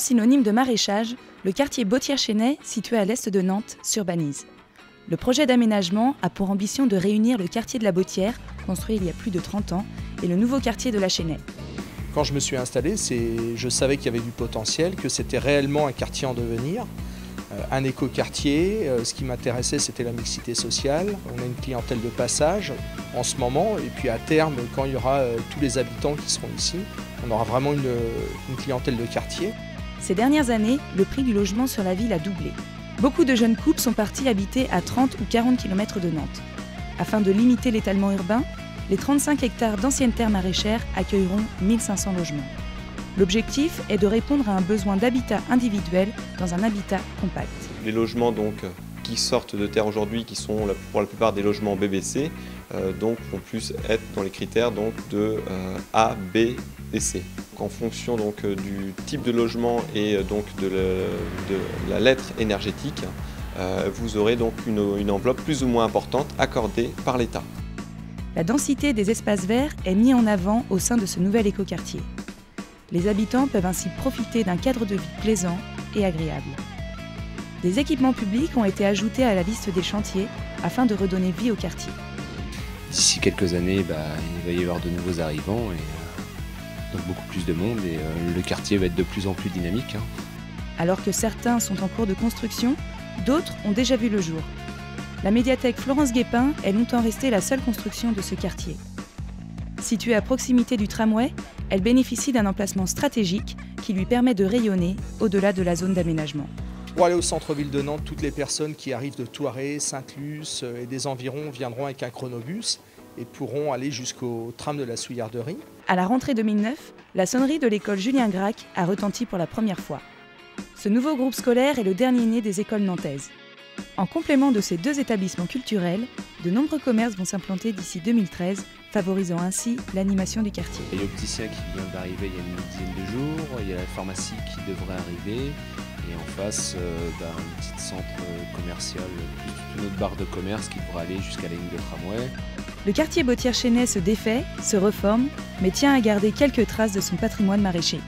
synonyme de maraîchage, le quartier Bautières-Chesnay, situé à l'est de Nantes, s'urbanise. Le projet d'aménagement a pour ambition de réunir le quartier de la Bautière, construit il y a plus de 30 ans, et le nouveau quartier de la Chesnay. Quand je me suis installé, je savais qu'il y avait du potentiel, que c'était réellement un quartier en devenir, un écoquartier. Ce qui m'intéressait, c'était la mixité sociale. On a une clientèle de passage en ce moment, et puis à terme, quand il y aura tous les habitants qui seront ici, on aura vraiment une clientèle de quartier. Ces dernières années, le prix du logement sur la ville a doublé. Beaucoup de jeunes couples sont partis habiter à 30 ou 40 km de Nantes. Afin de limiter l'étalement urbain, les 35 hectares d'anciennes terres maraîchères accueilleront 1500 logements. L'objectif est de répondre à un besoin d'habitat individuel dans un habitat compact. Les logements qui sortent de terre aujourd'hui, qui sont pour la plupart des logements BBC, vont plus être dans les critères de A, B et C. En fonction du type de logement et de la lettre énergétique, vous aurez une enveloppe plus ou moins importante accordée par l'État. La densité des espaces verts est mise en avant au sein de ce nouvel écoquartier. Les habitants peuvent ainsi profiter d'un cadre de vie plaisant et agréable. Des équipements publics ont été ajoutés à la liste des chantiers afin de redonner vie au quartier. D'ici quelques années, il va y avoir de nouveaux arrivants, et donc beaucoup plus de monde, et le quartier va être de plus en plus dynamique. Alors que certains sont en cours de construction, d'autres ont déjà vu le jour. La médiathèque Florence Guépin est longtemps restée la seule construction de ce quartier. Située à proximité du tramway, elle bénéficie d'un emplacement stratégique qui lui permet de rayonner au-delà de la zone d'aménagement. Pour aller au centre-ville de Nantes, toutes les personnes qui arrivent de Thouaré, Sainte-Luce et des environs viendront avec un chronobus et pourront aller jusqu'au tram de la Souillarderie. À la rentrée 2009, la sonnerie de l'école Julien Gracq a retenti pour la première fois. Ce nouveau groupe scolaire est le dernier né des écoles nantaises. En complément de ces deux établissements culturels, de nombreux commerces vont s'implanter d'ici 2013, favorisant ainsi l'animation du quartier. Il y a l'opticien qui vient d'arriver il y a une dizaine de jours, il y a la pharmacie qui devrait arriver, et en face, un petit centre commercial, une autre barre de commerce qui devrait aller jusqu'à la ligne de tramway. Le quartier Bautières-Chesnay se défait, se reforme, mais tient à garder quelques traces de son patrimoine maraîcher.